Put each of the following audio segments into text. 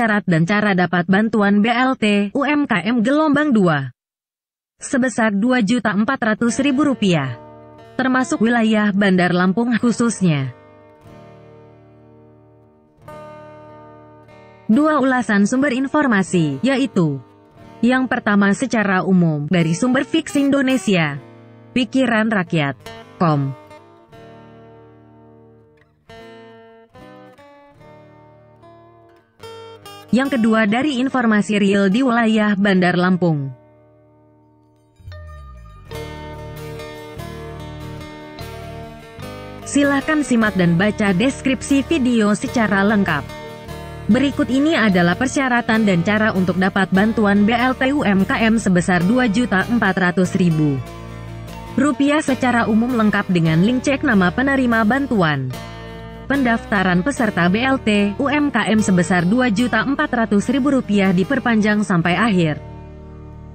syarat dan cara dapat bantuan BLT UMKM gelombang 2 sebesar Rp2.400.000, termasuk wilayah Bandar Lampung khususnya. 2 ulasan sumber informasi, yaitu yang pertama secara umum dari sumber Fix Indonesia, Pikiran Rakyat.com. Yang kedua dari informasi real di wilayah Bandar Lampung. Silahkan simak dan baca deskripsi video secara lengkap. Berikut ini adalah persyaratan dan cara untuk dapat bantuan BLT UMKM sebesar Rp2.400.000 secara umum lengkap dengan link cek nama penerima bantuan. Pendaftaran peserta BLT UMKM sebesar Rp2.400.000 diperpanjang sampai akhir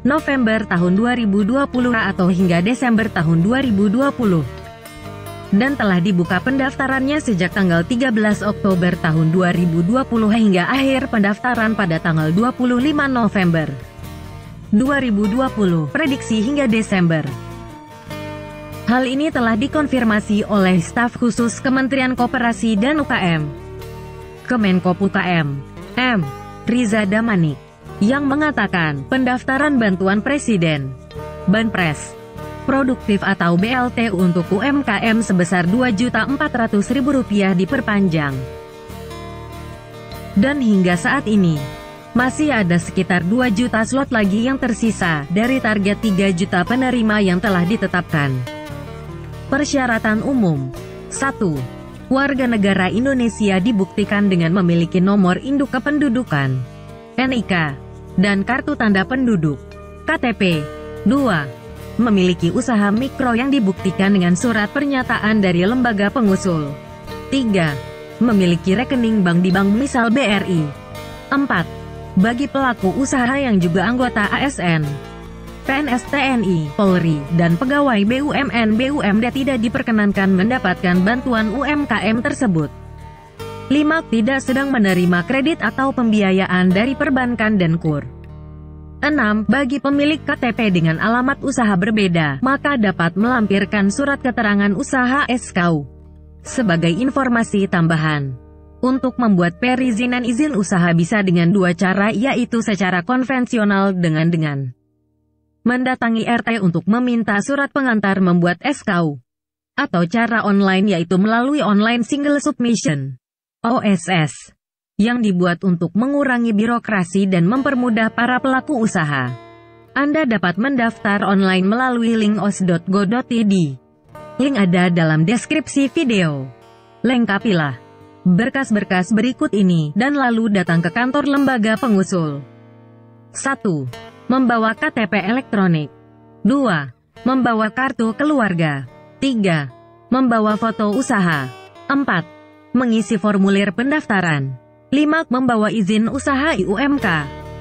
November tahun 2020 atau hingga Desember tahun 2020. Dan telah dibuka pendaftarannya sejak tanggal 13 Oktober tahun 2020 hingga akhir pendaftaran pada tanggal 25 November 2020, prediksi hingga Desember. Hal ini telah dikonfirmasi oleh staf khusus Kementerian Koperasi dan UKM, Kemenko UKM, M. Riza Damanik, yang mengatakan pendaftaran bantuan Presiden, Banpres, produktif atau BLT untuk UMKM sebesar Rp2.400.000 diperpanjang. Dan hingga saat ini, masih ada sekitar 2 juta slot lagi yang tersisa dari target 3 juta penerima yang telah ditetapkan. Persyaratan umum. 1. Warga negara Indonesia dibuktikan dengan memiliki nomor induk kependudukan, NIK, dan kartu tanda penduduk, KTP. 2. Memiliki usaha mikro yang dibuktikan dengan surat pernyataan dari lembaga pengusul. 3. Memiliki rekening bank di Bank Misal BRI. 4. Bagi pelaku usaha yang juga anggota ASN, PNS TNI, Polri, dan pegawai BUMN BUMD tidak diperkenankan mendapatkan bantuan UMKM tersebut. 5. Tidak sedang menerima kredit atau pembiayaan dari perbankan dan KUR. 6. Bagi pemilik KTP dengan alamat usaha berbeda, maka dapat melampirkan surat keterangan usaha SKU. Sebagai informasi tambahan, untuk membuat perizinan izin usaha bisa dengan 2 cara, yaitu secara konvensional dengan mendatangi RT untuk meminta surat pengantar membuat SKU, atau cara online yaitu melalui Online Single Submission (OSS), yang dibuat untuk mengurangi birokrasi dan mempermudah para pelaku usaha. Anda dapat mendaftar online melalui link os.go.id. Link ada dalam deskripsi video. Lengkapilah berkas-berkas berikut ini dan lalu datang ke kantor lembaga pengusul. 1. Membawa KTP elektronik. 2. Membawa kartu keluarga. 3. Membawa foto usaha. 4. Mengisi formulir pendaftaran. 5. Membawa izin usaha IUMK.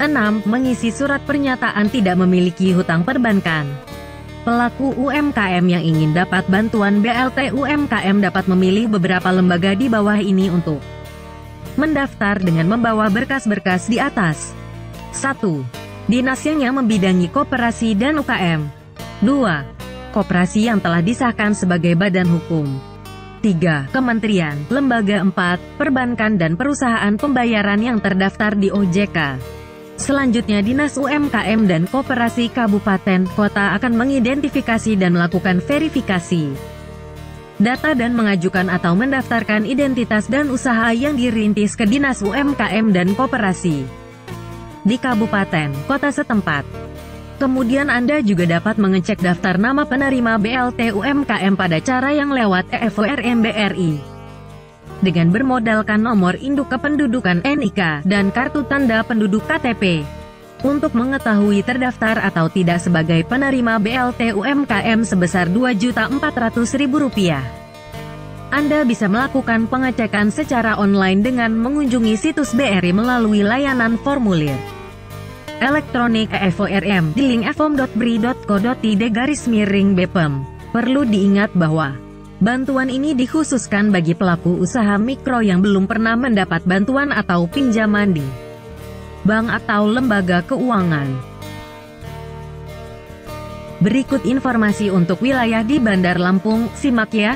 6. Mengisi surat pernyataan tidak memiliki hutang perbankan. Pelaku UMKM yang ingin dapat bantuan BLT UMKM dapat memilih beberapa lembaga di bawah ini untuk mendaftar dengan membawa berkas-berkas di atas. 1. Dinas yang membidangi koperasi dan UKM. 2. Koperasi yang telah disahkan sebagai badan hukum. 3. Kementerian, lembaga. 4. Perbankan dan perusahaan pembayaran yang terdaftar di OJK. Selanjutnya Dinas UMKM dan Koperasi Kabupaten, Kota akan mengidentifikasi dan melakukan verifikasi data dan mengajukan atau mendaftarkan identitas dan usaha yang dirintis ke Dinas UMKM dan Koperasi di kabupaten, kota setempat. Kemudian Anda juga dapat mengecek daftar nama penerima BLT UMKM pada cara yang lewat e-form BRI. Dengan bermodalkan nomor induk kependudukan NIK dan kartu tanda penduduk KTP. Untuk mengetahui terdaftar atau tidak sebagai penerima BLT UMKM sebesar Rp2.400.000. Anda bisa melakukan pengecekan secara online dengan mengunjungi situs BRI melalui layanan formulir elektronik e-form di link fom.bri.co.id/BPEM. Perlu diingat bahwa bantuan ini dikhususkan bagi pelaku usaha mikro yang belum pernah mendapat bantuan atau pinjaman di bank atau lembaga keuangan. Berikut informasi untuk wilayah di Bandar Lampung, simak ya.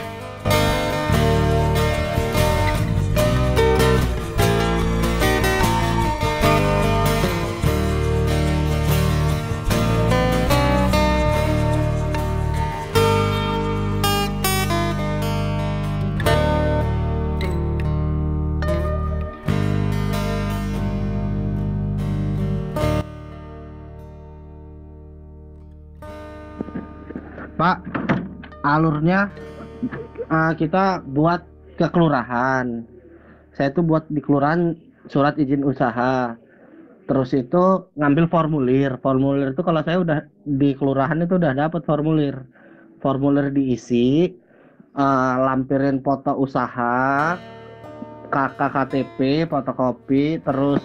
Pak, alurnya kita buat ke kelurahan. Saya tuh buat di kelurahan surat izin usaha. Terus itu ngambil formulir. Formulir itu kalau saya udah di kelurahan itu udah dapat formulir. Formulir diisi, lampirin foto usaha, KTP, fotokopi, terus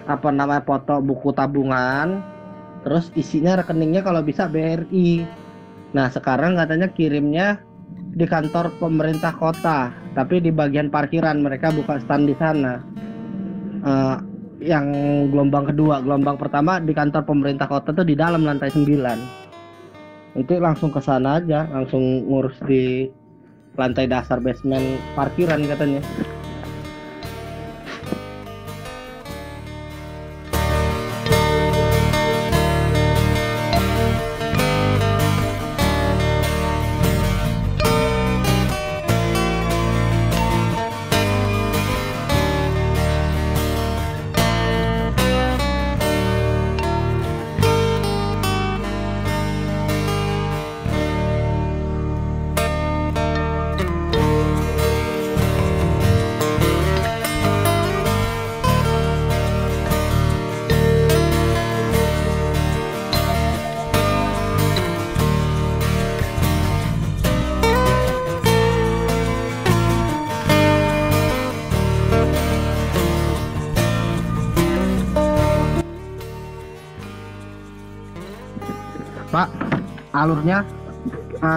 foto buku tabungan, terus isinya rekeningnya kalau bisa BRI. Nah, sekarang katanya kirimnya di kantor pemerintah kota, tapi di bagian parkiran mereka buka stand di sana. Yang gelombang kedua, gelombang pertama di kantor pemerintah kota tuh di dalam lantai 9. Itu langsung ke sana aja, langsung ngurus di lantai dasar basement parkiran katanya. Pak, alurnya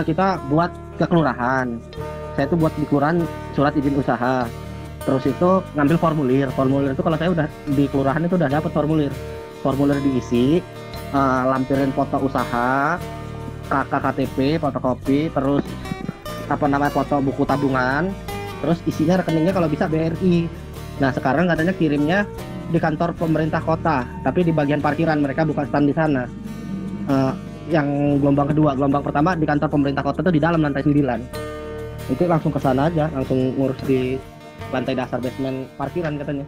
kita buat ke kelurahan. Saya tuh buat di kelurahan surat izin usaha. Terus itu ngambil formulir. Formulir itu kalau saya udah di kelurahan itu udah dapat formulir. Formulir diisi, lampirin foto usaha, KTP, fotokopi, terus foto buku tabungan, terus isinya rekeningnya kalau bisa BRI. Nah, sekarang katanya kirimnya di kantor pemerintah kota, tapi di bagian parkiran mereka buka stand di sana. Yang gelombang kedua, gelombang pertama di kantor pemerintah kota itu di dalam lantai 9. Itu langsung ke sana aja, langsung ngurus di lantai dasar basement parkiran katanya.